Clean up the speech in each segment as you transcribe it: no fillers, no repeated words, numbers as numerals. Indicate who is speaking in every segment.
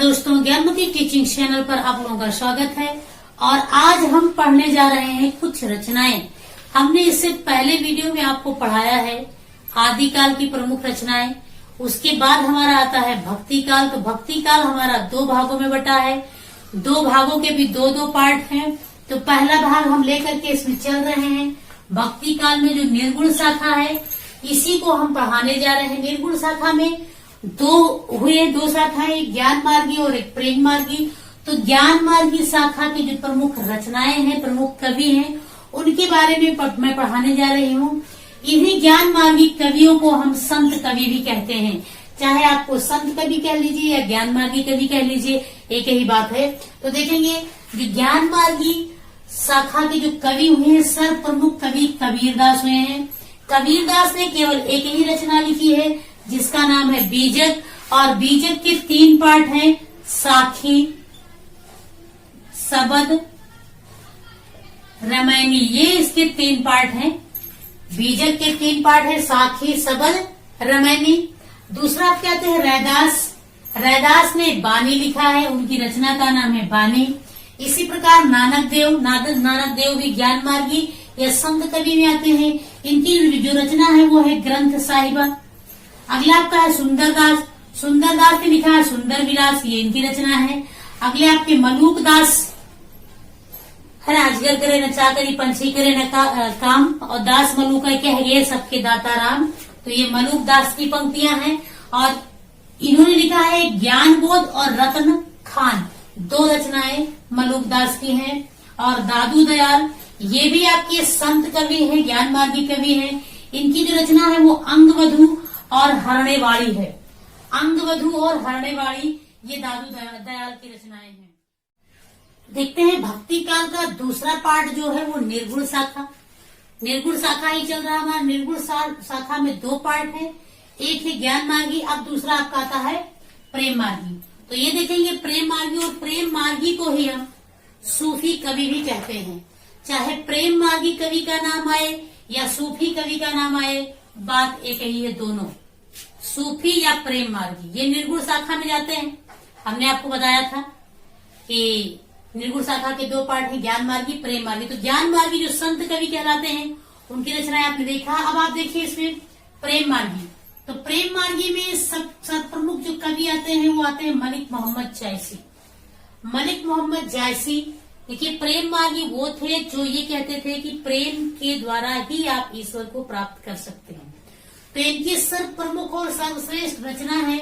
Speaker 1: दोस्तों, Gyanmati teaching channel पर आप लोगों का स्वागत है। और आज हम पढ़ने जा रहे हैं कुछ रचनाएं। हमने इससे पहले वीडियो में आपको पढ़ाया है आदिकाल की प्रमुख रचनाएं। उसके बाद हमारा आता है भक्ति काल। तो भक्ति काल हमारा 2 भागों में बटा है। 2 भागों के भी 2 पार्ट हैं। तो पहला भाग हम लेकर के इसमें चल रहे हैं। भक्ति काल में जो निर्गुण शाखा है, इसी को हम पढ़ाने जा रहे हैं। निर्गुण शाखा में 2 शाखाएं, एक ज्ञान मार्गी और एक प्रेम मार्गी। तो ज्ञान मार्गी शाखा की जो प्रमुख रचनाएं हैं, प्रमुख कवि हैं, उनके बारे में मैं पढ़ाने जा रही हूँ। इन्हीं ज्ञान मार्गी कवियों को हम संत कवि भी कहते हैं। चाहे आपको संत कवि कह लीजिए या ज्ञान मार्गी कवि कह लीजिए, एक ही बात है। तो देखेंगे जो ज्ञान मार्गी शाखा के जो कवि हुए हैं, सर्व प्रमुख कवि कबीरदास हुए हैं। कबीरदास ने केवल एक ही रचना लिखी है जिसका नाम है बीजक। और बीजक के 3 पार्ट हैं, साखी, सबद, रामायणी। ये इसके 3 पार्ट हैं। बीजक के 3 पार्ट है, साखी, सबद, रामायणी। दूसरा आप कहते हैं रैदास। रैदास ने बानी लिखा है, उनकी रचना का नाम है बानी। इसी प्रकार नानक देव भी ज्ञान मार्गी या संत कवि में आते हैं। इनकी जो रचना है वो है ग्रंथ साहिबा। अगला आपका है सुंदरदास। सुंदरदास ने लिखा है सुंदर विलास, ये इनकी रचना है। अगले आपके मलूक दास है, अजगर करे न चाकरी, पंछी करे न काम, और दास मलूक कह ये सबके दाता राम। तो ये मलूक दास की पंक्तियां हैं। और इन्होंने लिखा है ज्ञान बोध और रत्न खान। 2 रचनाएं मलूक दास की हैं। और दादू दयाल, ये भी आपके संत कवि हैं, ज्ञान मार्गी कवि हैं। इनकी जो रचना है वो अंगवधु और हरणेवाड़ी है। अंगवधु और हरणेवाड़ी ये दादू दयाल की रचनाएं हैं। देखते हैं भक्ति काल का दूसरा पार्ट जो है वो निर्गुण शाखा। निर्गुण शाखा ही चल रहा है हमारा। निर्गुण शाखा में 2 पार्ट है, एक है ज्ञान मार्गी, अब दूसरा आपका आता है प्रेम मार्गी। तो ये देखेंगे प्रेम मार्गी, और प्रेम मार्गी को ही हम सूफी कवि भी कहते हैं। चाहे प्रेम मार्गी कवि का नाम आए या सूफी कवि का नाम आए, बात एक ही है, दोनों सूफी या प्रेम मार्गी। ये निर्गुण शाखा में जाते हैं। हमने आपको बताया था कि निर्गुण शाखा के 2 पार्ट हैं, ज्ञान मार्गी, प्रेम मार्गी। तो ज्ञान मार्गी जो संत कवि कहलाते हैं, उनकी रचनाएं आपने देखा। अब आप देखिए इसमें प्रेम मार्गी। तो प्रेम मार्गी में सब प्रमुख जो कवि आते हैं वो आते हैं मलिक मोहम्मद जायसी। मलिक मोहम्मद जायसी, देखिए प्रेम मार्गी वो थे जो ये कहते थे कि प्रेम के द्वारा ही आप ईश्वर को प्राप्त कर सकते हैं। तो इनकी सर्व प्रमुख और सर्वश्रेष्ठ रचना है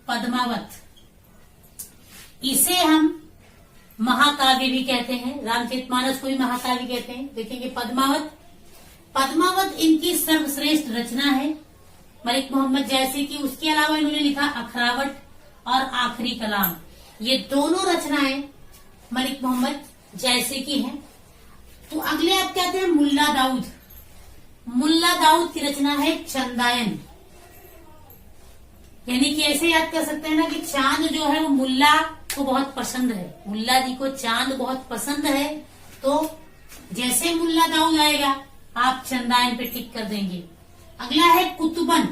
Speaker 1: पद्मावत। इसे हम महाकाव्य भी कहते हैं, रामचरितमानस को भी महाकाव्य कहते हैं। देखेंगे पद्मावत इनकी सर्वश्रेष्ठ रचना है मलिक मोहम्मद जायसी की। उसके अलावा इन्होंने लिखा अखरावट और आखिरी कलाम। ये दोनों रचनाएं मलिक मोहम्मद जायसी की हैं। तो अगले आप कहते हैं मुल्ला दाऊद। मुल्ला दाऊद की रचना है चंदायन। यानी कि ऐसे याद कर सकते हैं ना कि चांद जो है वो मुल्ला को बहुत पसंद है। मुल्ला जी को चांद बहुत पसंद है। तो जैसे मुल्ला दाऊद आएगा आप चंदायन पे टिक कर देंगे। अगला है कुतुबन।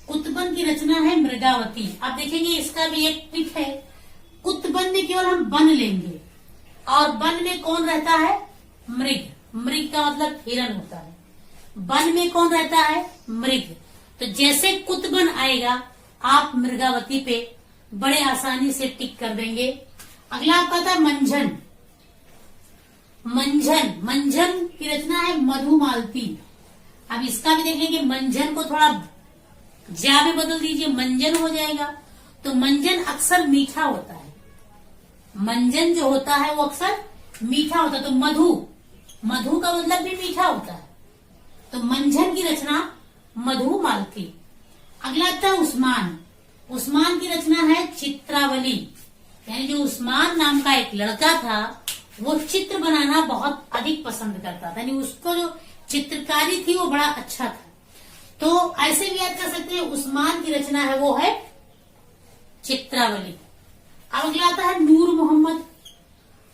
Speaker 1: कुतुबन की रचना है मृगावती। आप देखेंगे इसका भी एक टिक है। कुतुबन में केवल हम बन लेंगे, और वन में कौन रहता है? मृग। मृग का मतलब हिरण होता है। वन में कौन रहता है? मृग। तो जैसे कुतुबन आएगा आप मृगावती पे बड़े आसानी से टिक कर देंगे। अगला आपका था मंझन। मंझन की रचना है मधुमालती। अब इसका भी देखेंगे, मंझन को थोड़ा जा में बदल दीजिए, मंजन हो जाएगा। तो मंजन अक्सर मीठा होता है। मंजन जो होता है वो अक्सर मीठा होता है। तो मधु का मतलब भी मीठा होता है। तो मंझन की रचना मधुमालती। अगला आता है उस्मान। उस्मान की रचना है चित्रावली। यानी जो उस्मान नाम का एक लड़का था वो चित्र बनाना बहुत अधिक पसंद करता था। यानी उसको जो चित्रकारी थी वो बड़ा अच्छा था। तो ऐसे भी याद कर सकते हैं, उस्मान की रचना है वो है चित्रावली। अब अगला आता है नूर मोहम्मद।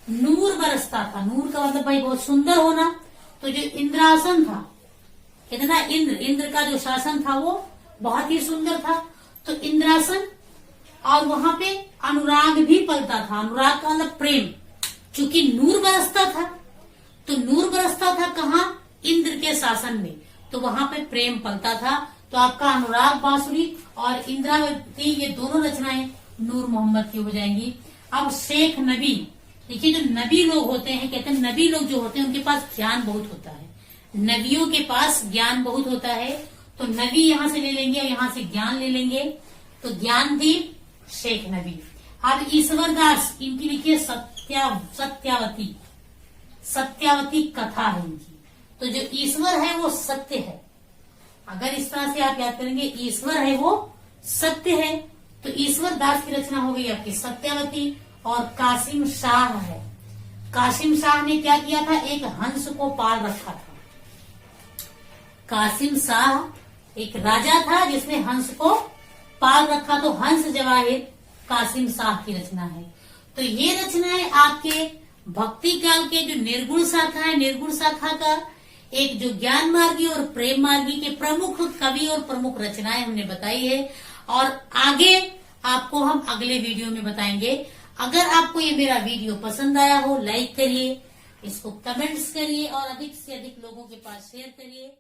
Speaker 1: नूर बरसता था। नूर का मतलब भाई बहुत सुंदर होना। तो जो इंद्रासन था, कितना इंद्र का जो शासन था वो बहुत ही सुंदर था। तो इंद्रासन और वहां पे अनुराग भी पलता था। अनुराग का मतलब प्रेम, चूंकि नूर बरसता था, तो नूर बरसता था कहाँ? इंद्र के शासन में, तो वहां पे प्रेम पलता था। तो आपका अनुराग बांसुरी और इंद्रावती ये दोनों रचनाएं नूर मोहम्मद की हो जाएंगी। अब शेख नबी, देखिए जो नबी लोग होते हैं, कहते हैं नबी लोग जो होते हैं उनके पास ज्ञान बहुत होता है, नबियों के पास ज्ञान बहुत होता है। तो नबी यहां से ले लेंगे और यहां से ज्ञान ले लेंगे, तो ज्ञानदीप शेख नबी। अब ईश्वर दास, इनकी लिखिए सत्यावती, सत्यावती कथा है इनकी। तो जो ईश्वर है वो सत्य है, अगर इस तरह से आप याद करेंगे ईश्वर है वो सत्य है, तो ईश्वर दास की रचना हो गई आपकी सत्यावती। और कासिम शाह है, कासिम शाह ने क्या किया था? एक हंस को पाल रखा था। कासिम शाह एक राजा था जिसने हंस को पाल रखा, तो हंस जवाहिर कासिम शाह की रचना है। तो ये रचनाएं आपके भक्ति काल के जो निर्गुण शाखा है, निर्गुण शाखा का एक जो ज्ञान मार्गी और प्रेम मार्गी के प्रमुख कवि और प्रमुख रचनाएं हमने बताई है, और आगे आपको हम अगले वीडियो में बताएंगे। अगर आपको ये मेरा वीडियो पसंद आया हो, लाइक करिए, इसको कमेंट्स करिए और अधिक से अधिक लोगों के पास शेयर करिए।